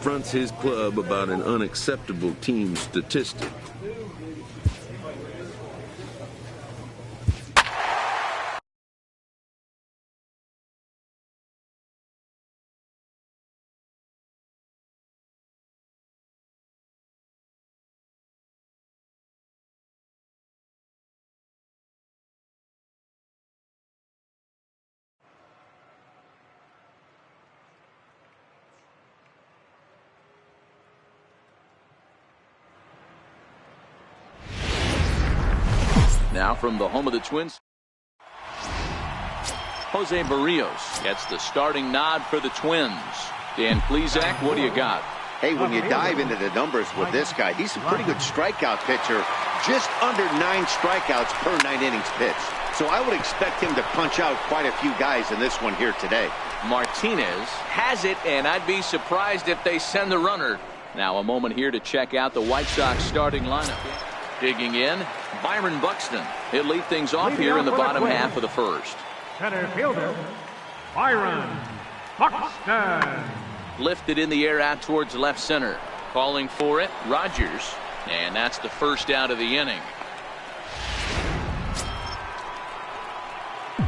confronts his club about an unacceptable team statistic. Now from the home of the Twins, Jose Barrios gets the starting nod for the Twins. Dan Plesac, what do you got? Hey, when you dive into the numbers with this guy, he's a pretty good strikeout pitcher. Just under 9 strikeouts per 9 innings pitched. So I would expect him to punch out quite a few guys in this one here today. Martinez has it, and I'd be surprised if they send the runner. Now a moment here to check out the White Sox starting lineup. Digging in, Byron Buxton. He'll lead things off here in the bottom half of the first. Center fielder, Byron Buxton. Lifted in the air out towards left center. Calling for it, Rogers. And that's the first out of the inning.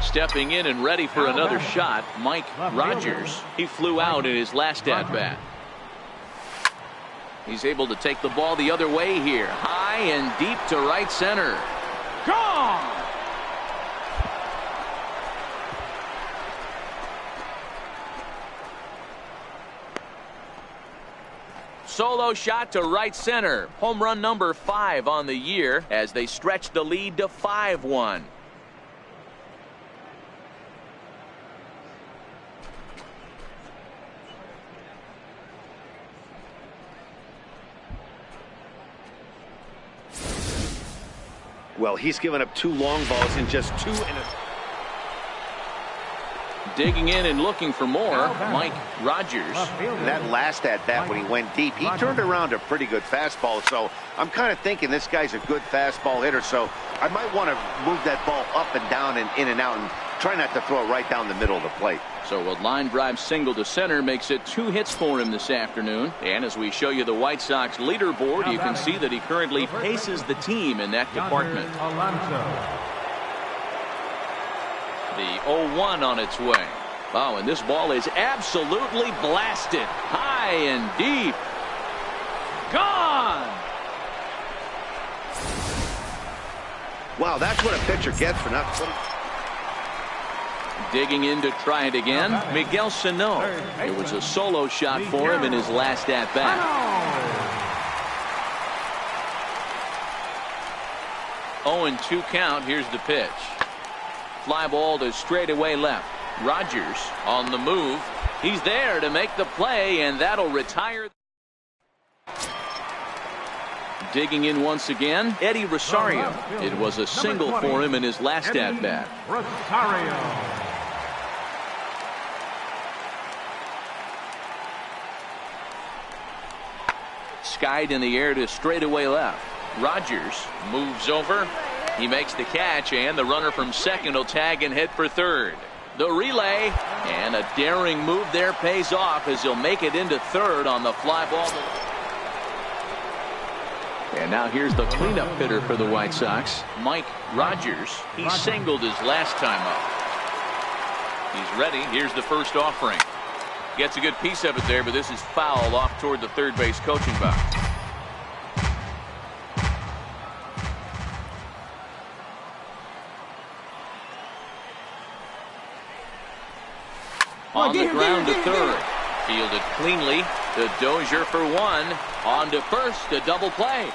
Stepping in and ready for another shot, Mike Rogers. He flew out in his last at-bat. He's able to take the ball the other way here. High and deep to right center. Gone! Solo shot to right center. Home run number 5 on the year as they stretch the lead to 5-1. Well, he's given up 2 long balls in just 2 Digging in and looking for more, Mike Rogers. That last at-bat when he went deep, he turned around a pretty good fastball. So I'm kind of thinking this guy's a good fastball hitter. So I might want to move that ball up and down and in and out and try not to throw it right down the middle of the plate. So a line drive single to center makes it 2 hits for him this afternoon. And as we show you the White Sox leaderboard, you can see that he currently paces the team in that department. The 0-1 on its way. Oh, and this ball is absolutely blasted. High and deep. Gone! Wow, that's what a pitcher gets for not putting... Digging in to try it again, Miguel Sano. It was a solo shot for him in his last at-bat. 0-2 count. Here's the pitch. Fly ball to straightaway left. Rogers on the move. He's there to make the play, and that'll retire. Digging in once again, Eddie Rosario. It was a single for him in his last at-bat. Skied in the air to straightaway left. Rogers moves over. He makes the catch, and the runner from second will tag and head for third. The relay, and a daring move there pays off as he'll make it into third on the fly ball. And now here's the cleanup hitter for the White Sox, Mike Rogers. He singled his last time up. He's ready. Here's the first offering. Gets a good piece of it there, but this is foul off toward the third base coaching box. On the ground to third. Fielded cleanly. The Dozier for 1. On to first. A double play.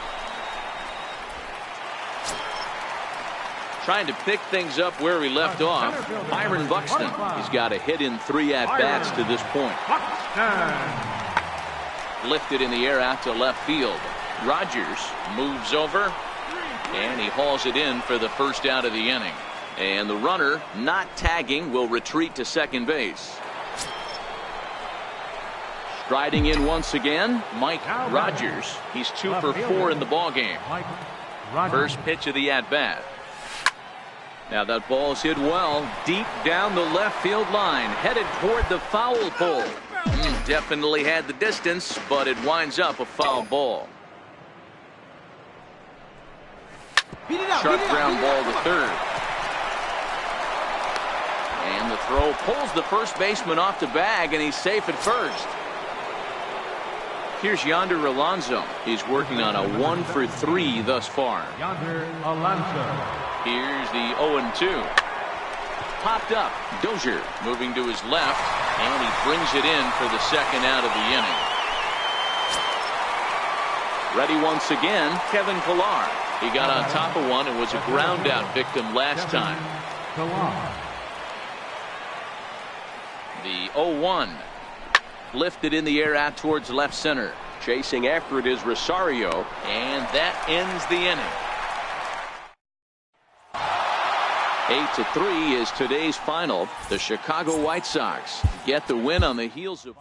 Trying to pick things up where we left off. Byron Buxton. He's got a hit in 3 at-bats to this point. Lifted in the air out to left field. Rogers moves over. And he hauls it in for the first out of the inning. And the runner, not tagging, will retreat to second base. Striding in once again, Mike Rogers. He's 2 for 4 in the ballgame. First pitch of the at-bat. Now that ball's hit well, deep down the left field line, headed toward the foul pole. Definitely had the distance, but it winds up a foul ball. Sharp ground ball to third. And the throw pulls the first baseman off the bag, and he's safe at first. Here's Yonder Alonso. He's working on a 1-for-3 thus far. Yonder Alonso. Here's the 0-2. Popped up. Dozier moving to his left, and he brings it in for the second out of the inning. Ready once again, Kevin Pillar. He got on top of one and was a ground out victim last time. The 0-1. Lifted in the air out towards left center. Chasing after it is Rosario, and that ends the inning. 8-3 is today's final. The Chicago White Sox get the win on the heels of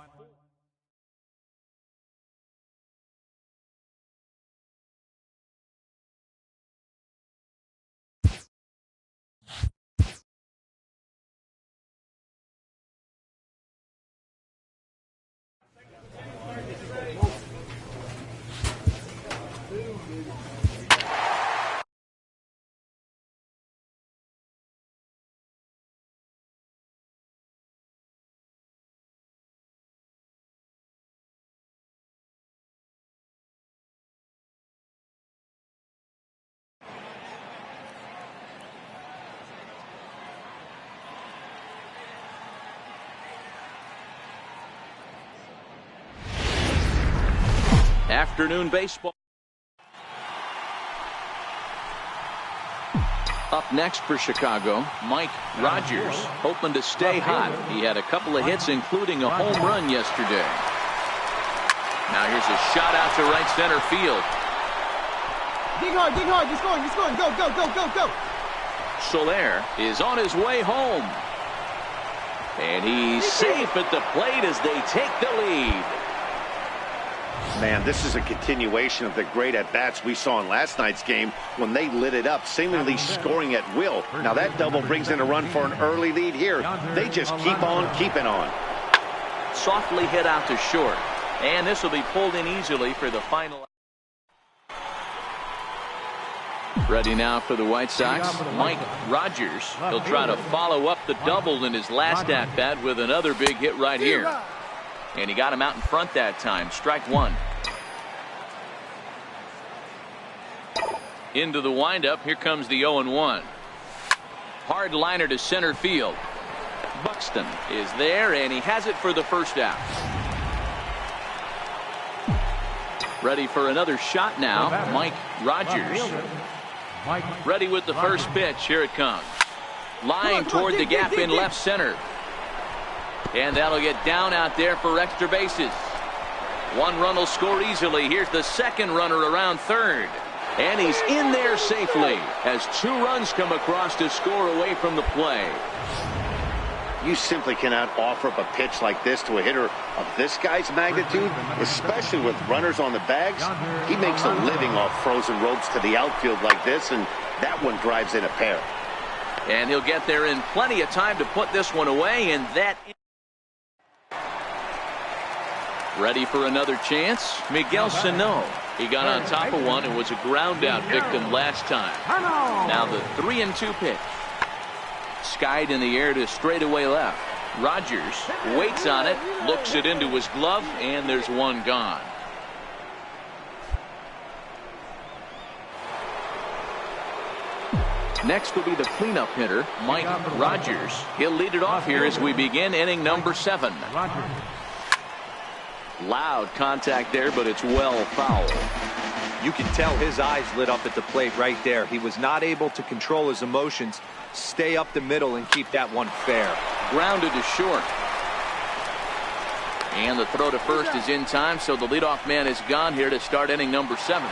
afternoon baseball. Up next for Chicago, Mike Rogers, hoping to stay hot. He had a couple of hits, including a home run yesterday. Now here's a shot out to right center field. Dig hard, he's going, go. Soler is on his way home. And he's safe at the plate as they take the lead. Man, this is a continuation of the great at-bats we saw in last night's game when they lit it up, seemingly scoring at will. Now that double brings in a run for an early lead here. They just keep on keeping on. Softly hit out to short. And this will be pulled in easily for the final. Ready now for the White Sox, Mike Rogers. He'll try to follow up the double in his last at-bat with another big hit right here. And he got him out in front that time. Strike one. Into the windup. Here comes the 0-1. Hard liner to center field. Buxton is there, and he has it for the first out. Ready for another shot now, Mike Rogers. Ready with the first pitch. Here it comes. Line toward the gap in left center. And that'll get down out there for extra bases. One run will score easily. Here's the second runner around third. And he's in there safely as two runs come across to score away from the play. You simply cannot offer up a pitch like this to a hitter of this guy's magnitude, especially with runners on the bags. He makes a living off frozen ropes to the outfield like this, and that one drives in a pair. And he'll get there in plenty of time to put this one away, and that... Ready for another chance, Miguel Sano. He got on top of one and was a ground out victim last time. Now the 3-2 pitch. Skied in the air to straightaway left. Rogers waits on it, looks it into his glove, and there's one gone. Next will be the cleanup hitter, Mike Rogers. He'll lead it off here as we begin inning number 7. Loud contact there, but it's well foul. You can tell his eyes lit up at the plate right there. He was not able to control his emotions, stay up the middle, and keep that one fair. Grounded to short. And the throw to first is in time, so the leadoff man is gone here to start inning number 7.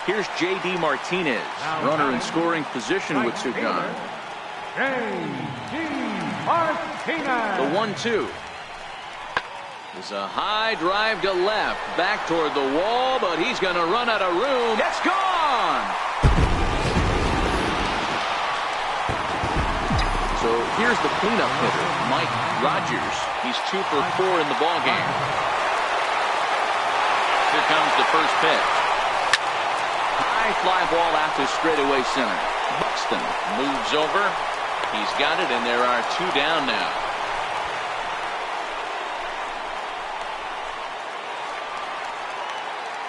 Here's J.D. Martinez, runner in scoring position with two gone. J.D. Martinez. The 1-2. It's a high drive to left, back toward the wall, but he's going to run out of room. It's gone! So here's the cleanup hitter, Mike Rogers. He's 2 for 4 in the ballgame. Here comes the first pitch. High fly ball out to straightaway center. Buxton moves over. He's got it, and there are 2 down now.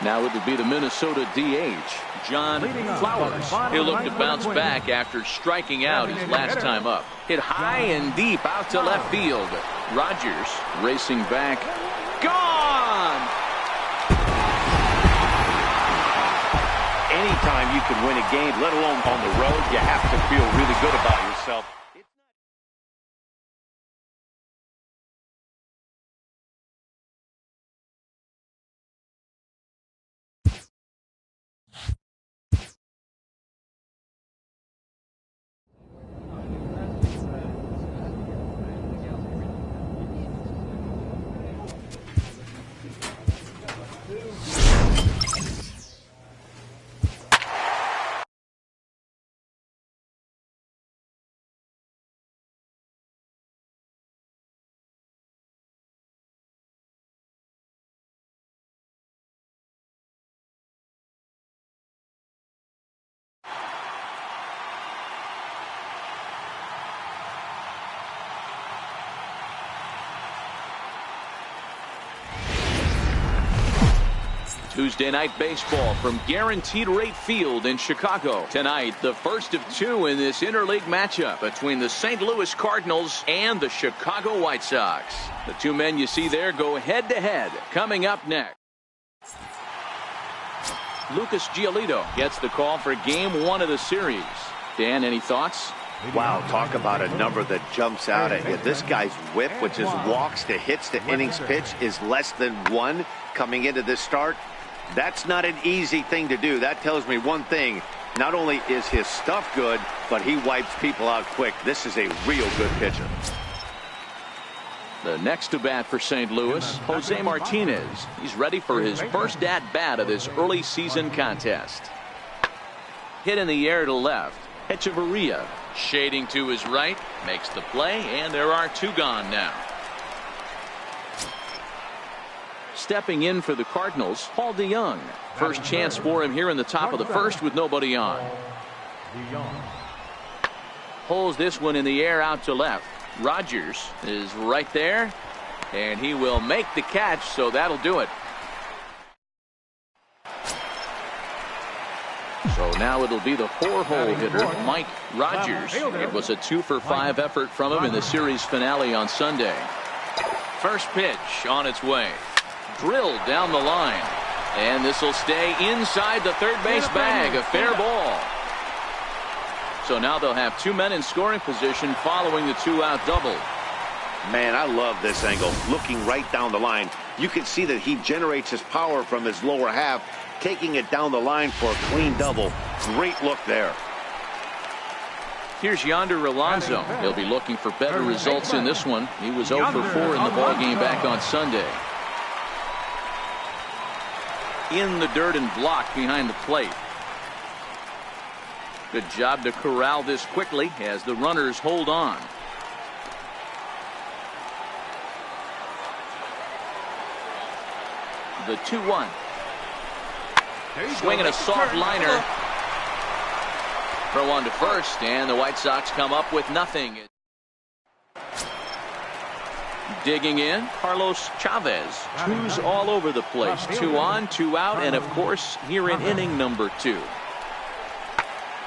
Now it would be the Minnesota DH, John Flowers. He'll look to bounce back after striking out his last time up. Hit high and deep out to left field. Rogers racing back. Gone! Anytime you can win a game, let alone on the road, you have to feel really good about yourself. Tuesday night baseball from Guaranteed Rate Field in Chicago. Tonight, the first of 2 in this interleague matchup between the St. Louis Cardinals and the Chicago White Sox. The 2 men you see there go head-to-head. Coming up next, Lucas Giolito gets the call for Game 1 of the series. Dan, any thoughts? Wow, talk about a number that jumps out at you. This guy's whip, which is walks to hits to innings pitch, is less than 1 coming into this start. That's not an easy thing to do. That tells me one thing. Not only is his stuff good, but he wipes people out quick. This is a real good pitcher. The next to bat for St. Louis, Jose Martinez. He's ready for his first at-bat of this early season contest. Hit in the air to left. Echeverria shading to his right, makes the play, and there are 2 gone now. Stepping in for the Cardinals, Paul DeYoung. First chance for him here in the top of the first with nobody on. Pulls this one in the air out to left. Rogers is right there, and he will make the catch, so that'll do it. So now it'll be the 4-hole hitter, Mike Rogers. It was a 2 for 5 effort from him in the series finale on Sunday. First pitch on its way. Drilled down the line, and this will stay inside the third base bag. A fair ball. So now they'll have 2 men in scoring position following the 2-out double. Man, I love this angle. Looking right down the line, you can see that he generates his power from his lower half, taking it down the line for a clean double. Great look there. Here's Yonder Alonso. He'll be looking for better results in this one. He was 0 for 4 in the ballgame back on Sunday. In the dirt and blocked behind the plate. Good job to corral this quickly as the runners hold on. The 2-1. Swinging a soft liner. Throw on to first, and the White Sox come up with nothing. Digging in, Carlos Chavez. 2's all over the place. 2 on, 2 out, and of course, here in inning number 2.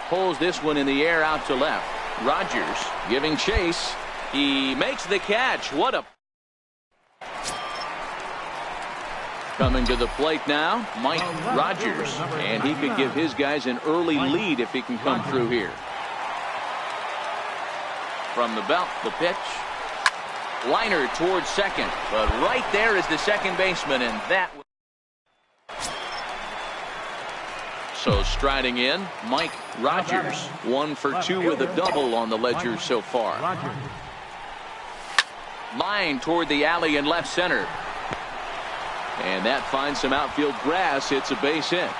Pulls this one in the air out to left. Rogers giving chase. He makes the catch. What a... Coming to the plate now, Mike Rogers. And he could give his guys an early lead if he can come through here. From the belt, the pitch. Liner towards second, but right there is the second baseman, and that. So striding in, Mike Rogers. 1 for 2 with a double on the ledger so far. Line toward the alley in left center. And that finds some outfield grass. It's a base hit.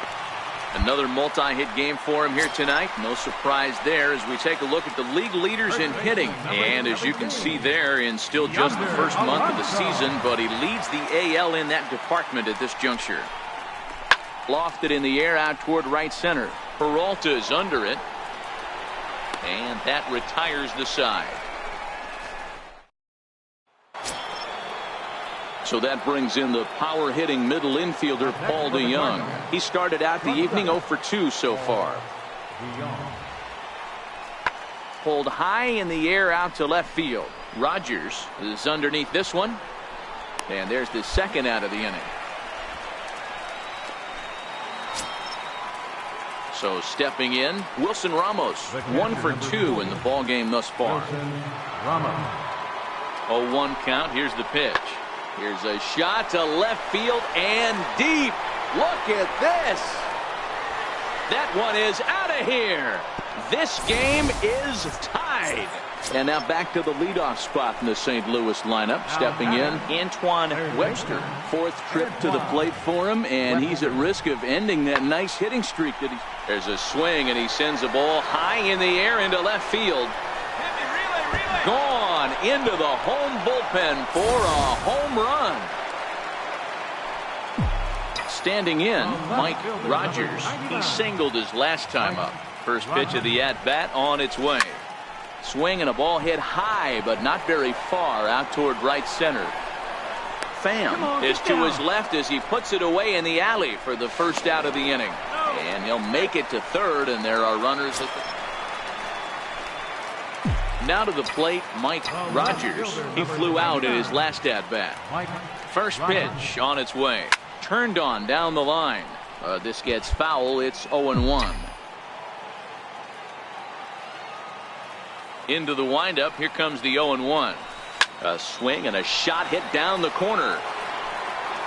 Another multi-hit game for him here tonight. No surprise there as we take a look at the league leaders in hitting. And as you can see there, in still just the first month of the season, but he leads the AL in that department at this juncture. Lofted in the air out toward right center. Peralta is under it. And that retires the side. So that brings in the power-hitting middle infielder, Paul DeYoung. He started out the evening 0 for 2 so far. Pulled high in the air out to left field. Rogers is underneath this one. And there's the second out of the inning. So stepping in, Wilson Ramos, 1 for 2 in the ball game thus far. 0-1 count. Here's the pitch. Here's a shot to left field and deep. Look at this. That one is out of here. This game is tied. And now back to the leadoff spot in the St. Louis lineup. Stepping in, Antoine Webster. 4th trip to the plate for him, and he's at risk of ending that nice hitting streak that he. There's a swing, and he sends a ball high in the air into left field. Gone into the home bullpen for a home run. Standing in, Mike Rogers. He singled his last time up. First pitch of the at-bat on its way. Swing and a ball hit high, but not very far out toward right center. Pham is to his left as he puts it away in the alley for the first out of the inning. And he'll make it to third, and there are runners at the. Now to the plate, Mike Rogers. He flew out in his last at-bat. First pitch on its way. Turned on down the line. This gets foul. It's 0-1. Into the windup. Here comes the 0-1. A swing and a shot hit down the corner.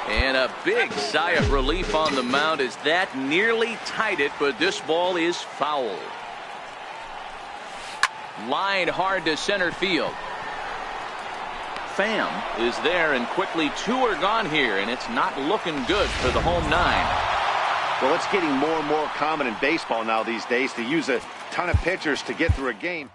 And a big sigh of relief on the mound as that nearly tied it, but this ball is foul. Lined hard to center field. Pham is there, and quickly 2 are gone here, and it's not looking good for the home 9. Well, it's getting more and more common in baseball now these days to use a ton of pitchers to get through a game.